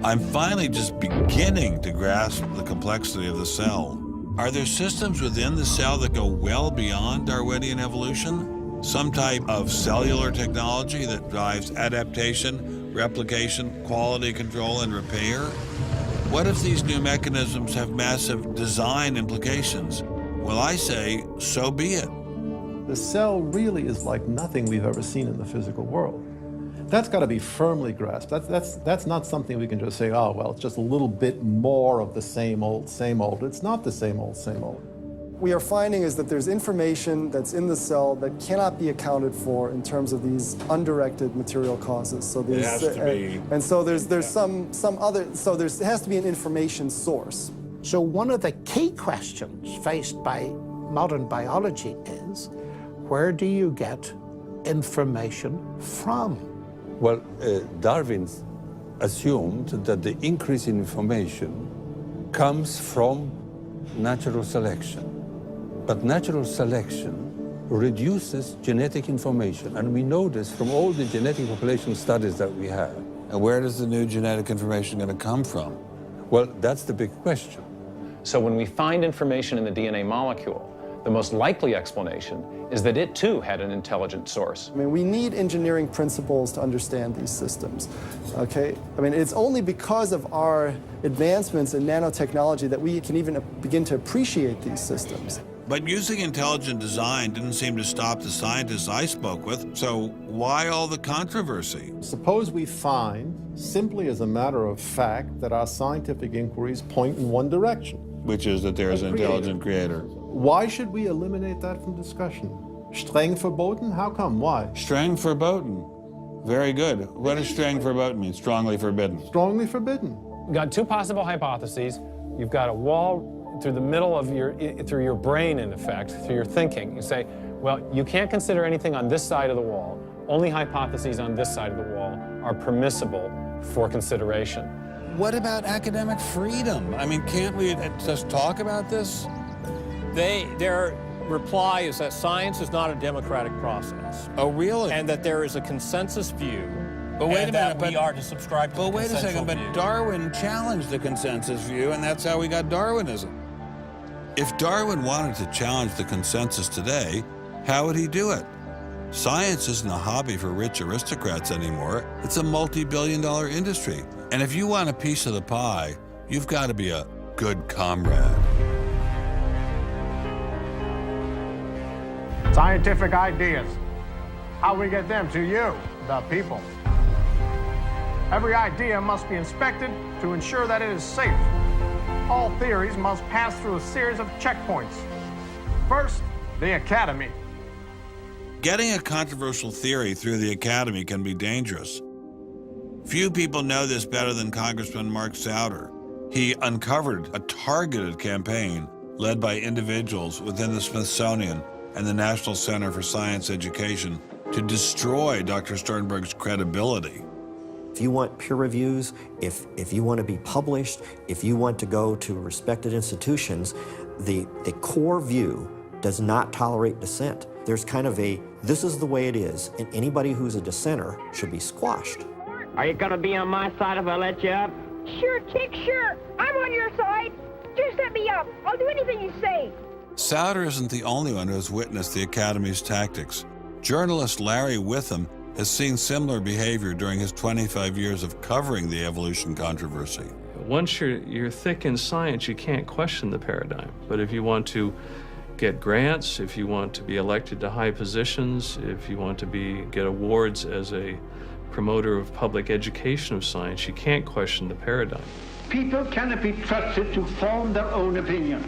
I'm finally just beginning to grasp the complexity of the cell. Are there systems within the cell that go well beyond Darwinian evolution? Some type of cellular technology that drives adaptation, replication, quality control, and repair? What if these new mechanisms have massive design implications? Well, I say, so be it. The cell really is like nothing we've ever seen in the physical world. That's got to be firmly grasped. That's not something we can just say, oh, well, it's just a little bit more of the same old, same old. It's not the same old, same old. We are finding is that there's information that's in the cell that cannot be accounted for in terms of these undirected material causes. So it has to be. And so there's some other, so there has to be an information source. So one of the key questions faced by modern biology is, where do you get information from? Well, Darwin assumed that the increase in information comes from natural selection. But natural selection reduces genetic information, and we know this from all the genetic population studies that we have. And where does the new genetic information going to come from? Well, that's the big question. So when we find information in the DNA molecule, the most likely explanation is that it too had an intelligent source. I mean, we need engineering principles to understand these systems, okay? I mean, it's only because of our advancements in nanotechnology that we can even begin to appreciate these systems. But using intelligent design didn't seem to stop the scientists I spoke with, so why all the controversy? Suppose we find, simply as a matter of fact, that our scientific inquiries point in one direction. Which is that there is an intelligent creator. Why should we eliminate that from discussion? Streng verboten? How come? Why? Streng verboten. Very good. What does streng verboten mean? Strongly forbidden. Strongly forbidden. You've got two possible hypotheses. You've got a wall through the middle of through your brain, in effect, through your thinking. You say, well, you can't consider anything on this side of the wall. Only hypotheses on this side of the wall are permissible for consideration. What about academic freedom? I mean, can't we just talk about this? Their reply is that science is not a democratic process. Oh, really? And that there is a consensus view. But wait a minute, we are to subscribe to the wait a second, view. but Darwin challenged the consensus view, and that's how we got Darwinism. If Darwin wanted to challenge the consensus today, how would he do it? Science isn't a hobby for rich aristocrats anymore. It's a multi-billion-dollar industry. And if you want a piece of the pie, you've got to be a good comrade. Scientific ideas. How we get them to you, the people. Every idea must be inspected to ensure that it is safe. All theories must pass through a series of checkpoints. First, the Academy. Getting a controversial theory through the Academy can be dangerous. Few people know this better than Congressman Mark Souder. He uncovered a targeted campaign led by individuals within the Smithsonian and the National Center for Science Education to destroy Dr. Sternberg's credibility. If you want peer reviews, if you want to be published, if you want to go to respected institutions, the core view does not tolerate dissent. There's kind of a, this is the way it is, and anybody who's a dissenter should be squashed. Are you gonna be on my side if I let you up? Sure, Chick, sure. I'm on your side. Just let me up. I'll do anything you say. Souder isn't the only one who has witnessed the Academy's tactics. Journalist Larry Witham has seen similar behavior during his 25 years of covering the evolution controversy. Once you're thick in science, you can't question the paradigm. But if you want to get grants, if you want to be elected to high positions, if you want to get awards as a promoter of public education of science, you can't question the paradigm. People cannot be trusted to form their own opinions.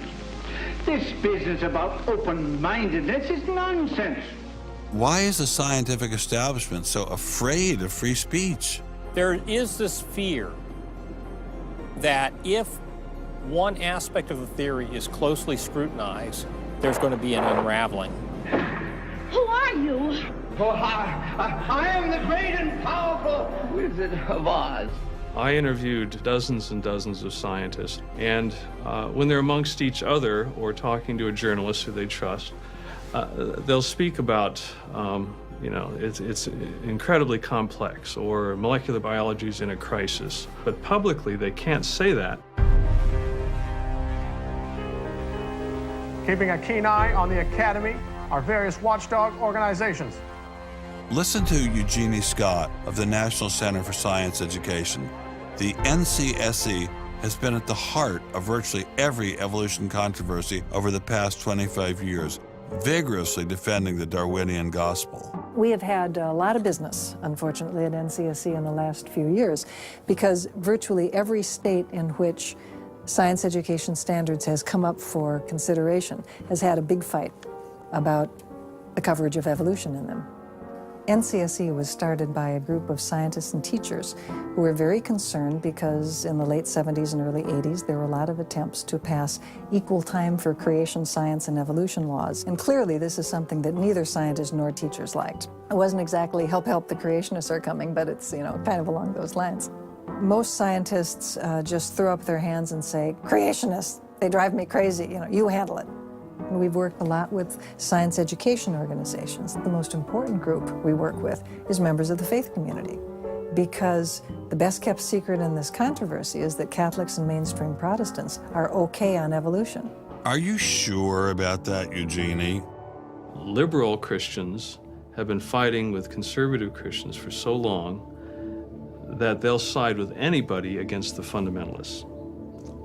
This business about open-mindedness is nonsense. Why is the scientific establishment so afraid of free speech? There is this fear that if one aspect of the theory is closely scrutinized, there's going to be an unraveling. Who are you? Oh, I am the great and powerful Wizard of Oz. I interviewed dozens and dozens of scientists, and when they're amongst each other or talking to a journalist who they trust, they'll speak about You know, it's incredibly complex, or molecular biology is in a crisis. But publicly, they can't say that. Keeping a keen eye on the Academy, our various watchdog organizations. Listen to Eugenie Scott of the National Center for Science Education. The NCSE has been at the heart of virtually every evolution controversy over the past 25 years, vigorously defending the Darwinian gospel. We have had a lot of business, unfortunately, at NCSE in the last few years, because virtually every state in which science education standards has come up for consideration has had a big fight about the coverage of evolution in them. NCSE was started by a group of scientists and teachers who were very concerned because in the late 70s and early 80s there were a lot of attempts to pass equal time for creation science and evolution laws. And clearly this is something that neither scientists nor teachers liked. It wasn't exactly help the creationists are coming, but it's, you know, kind of along those lines. Most scientists just throw up their hands and say, creationists, they drive me crazy, you know, you handle it. We've worked a lot with science education organizations. The most important group we work with is members of the faith community, because the best kept secret in this controversy is that Catholics and mainstream Protestants are okay on evolution. Are you sure about that, Eugenie? Liberal Christians have been fighting with conservative Christians for so long that they'll side with anybody against the fundamentalists.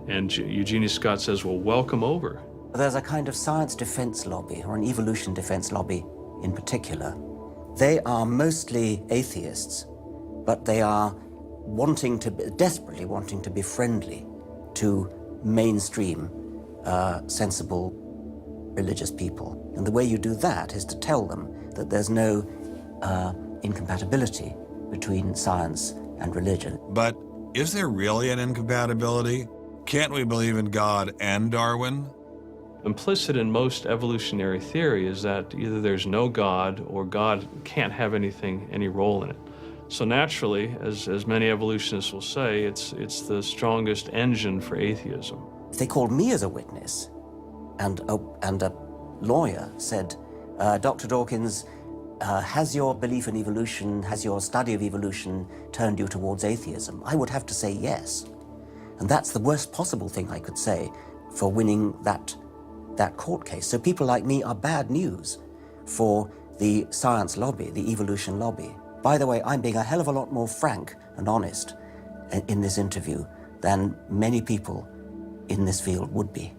And Eugenie Scott says, well, welcome over. There's a kind of science defense lobby, or an evolution defense lobby in particular. They are mostly atheists, but they are desperately wanting to be friendly to mainstream, sensible religious people. And the way you do that is to tell them that there's no incompatibility between science and religion. But is there really an incompatibility? Can't we believe in God and Darwin? Implicit in most evolutionary theory is that either there's no God or God can't have any role in it. So naturally, as many evolutionists will say, it's the strongest engine for atheism. If they called me as a witness, and a lawyer said, Dr. Dawkins, has your belief in evolution, has your study of evolution turned you towards atheism? I would have to say yes. And that's the worst possible thing I could say for winning that court case. So people like me are bad news for the science lobby, the evolution lobby. By the way, I'm being a hell of a lot more frank and honest in this interview than many people in this field would be.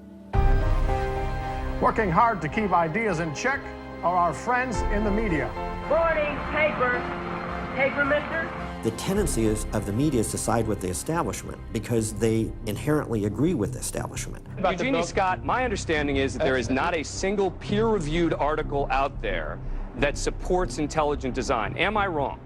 Working hard to keep ideas in check are our friends in the media. Morning, paper. Paper, mister? The tendency of the media is to side with the establishment because they inherently agree with the establishment. Eugenie Scott, my understanding is that there is not a single peer-reviewed article out there that supports intelligent design. Am I wrong?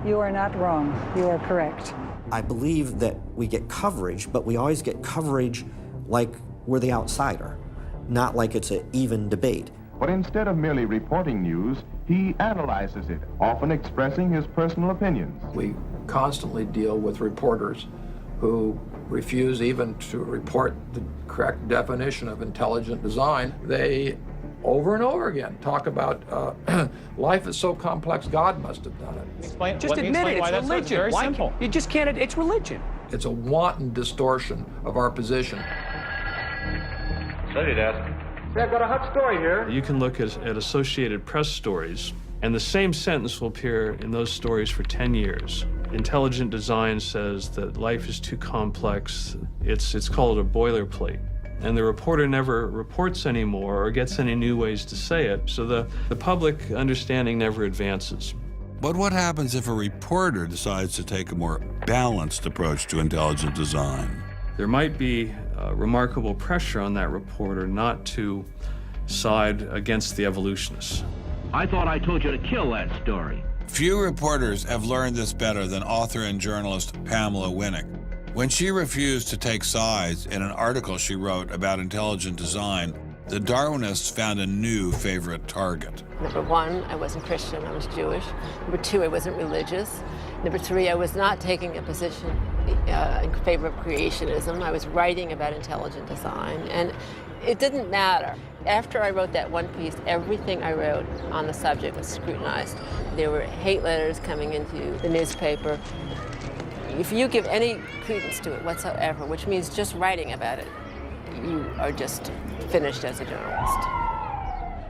You are not wrong. You are correct. I believe that we get coverage, but we always get coverage like we're the outsider, not like it's an even debate. But instead of merely reporting news, he analyzes it, often expressing his personal opinions. We constantly deal with reporters who refuse even to report the correct definition of intelligent design. They, over and over again, talk about life is so complex, God must have done it. Just admit it, it's religion. It's very simple. You just can't, it's religion. It's a wanton distortion of our position. So you'd ask. I've got a hot story here. You can look at Associated Press stories, and the same sentence will appear in those stories for 10 years. Intelligent design says that life is too complex. It's called a boilerplate. And the reporter never reports anymore or gets any new ways to say it, so the public understanding never advances. But what happens if a reporter decides to take a more balanced approach to intelligent design? There might be remarkable pressure on that reporter not to side against the evolutionists. I thought I told you to kill that story. Few reporters have learned this better than author and journalist Pamela Winnick. When she refused to take sides in an article she wrote about intelligent design, the Darwinists found a new favorite target. Number one, I wasn't Christian, I was Jewish. Number two, I wasn't religious. Number three, I was not taking a position in favor of creationism. I was writing about intelligent design. And It didn't matter. After I wrote that one piece, everything I wrote on the subject was scrutinized. There were hate letters coming into the newspaper. If you give any credence to it whatsoever, which means just writing about it, you are just finished as a journalist.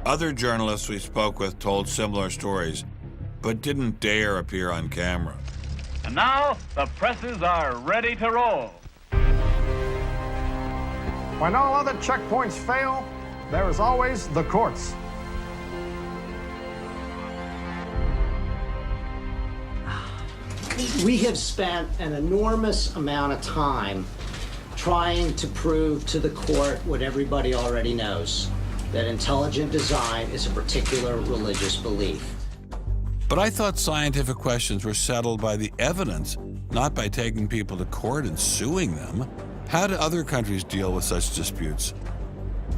Other journalists we spoke with told similar stories, but didn't dare appear on camera. And now, the presses are ready to roll. When all other checkpoints fail, there is always the courts. We have spent an enormous amount of time trying to prove to the court what everybody already knows, that intelligent design is a particular religious belief. But I thought scientific questions were settled by the evidence, not by taking people to court and suing them. How do other countries deal with such disputes?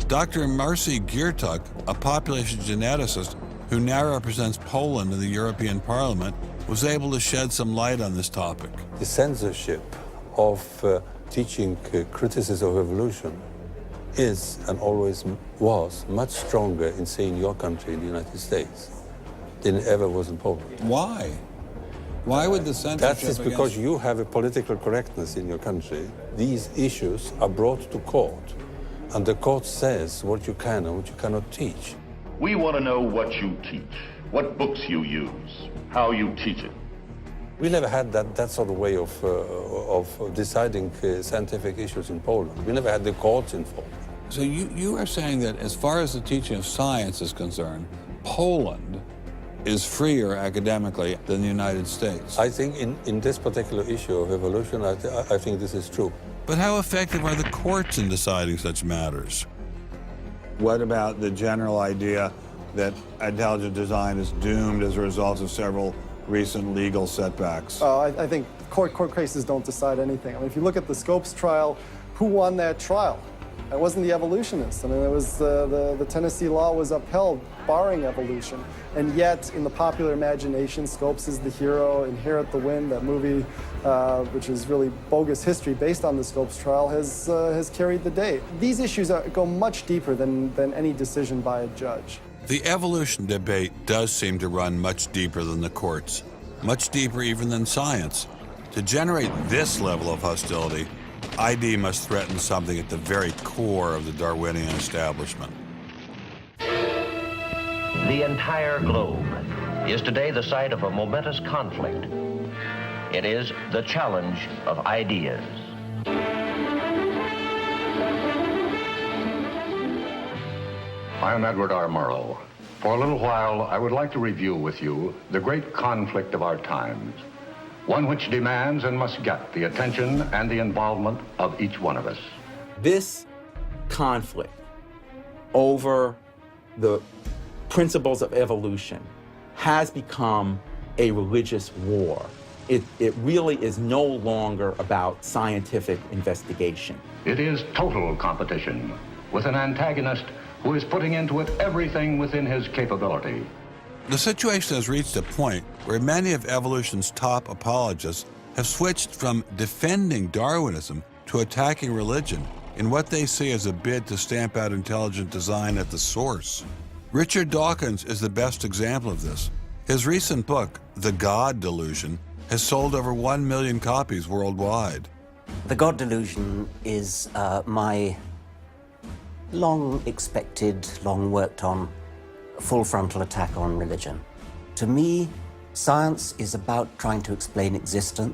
Dr. Marcy Giertuk, a population geneticist who now represents Poland in the European Parliament, was able to shed some light on this topic. The censorship of teaching criticism of evolution is and always was much stronger in, say, in your country, in the United States, than it ever was in Poland. Why? Why would the censorship? That is because you have a political correctness in your country. These issues are brought to court, and the court says what you can and what you cannot teach. We want to know what you teach, what books you use, how you teach it. We never had that sort of way of deciding scientific issues in Poland. We never had the courts involved. So you are saying that as far as the teaching of science is concerned, Poland is freer academically than the United States? I think in this particular issue of evolution, I think this is true. But how effective are the courts in deciding such matters? What about the general idea that intelligent design is doomed as a result of several recent legal setbacks? I think court cases don't decide anything. I mean, if you look at the Scopes trial, who won that trial? It wasn't the evolutionists. I mean, it was the Tennessee law was upheld, barring evolution. And yet, in the popular imagination, Scopes is the hero. Inherit the Wind, that movie, which is really bogus history based on the Scopes trial, has carried the day. These issues go much deeper than any decision by a judge. The evolution debate does seem to run much deeper than the courts, much deeper even than science. To generate this level of hostility, ID must threaten something at the very core of the Darwinian establishment. The entire globe is today the site of a momentous conflict. It is the challenge of ideas. I am Edward R. Murrow. For a little while, I would like to review with you the great conflict of our times, one which demands and must get the attention and the involvement of each one of us. This conflict over the principles of evolution has become a religious war. It really is no longer about scientific investigation. It is total competition with an antagonist who is putting into it everything within his capability. The situation has reached a point where many of evolution's top apologists have switched from defending Darwinism to attacking religion in what they see as a bid to stamp out intelligent design at the source. Richard Dawkins is the best example of this. His recent book, The God Delusion, has sold over 1 million copies worldwide. The God Delusion is my long-expected, long-worked-on full frontal attack on religion. To me, science is about trying to explain existence.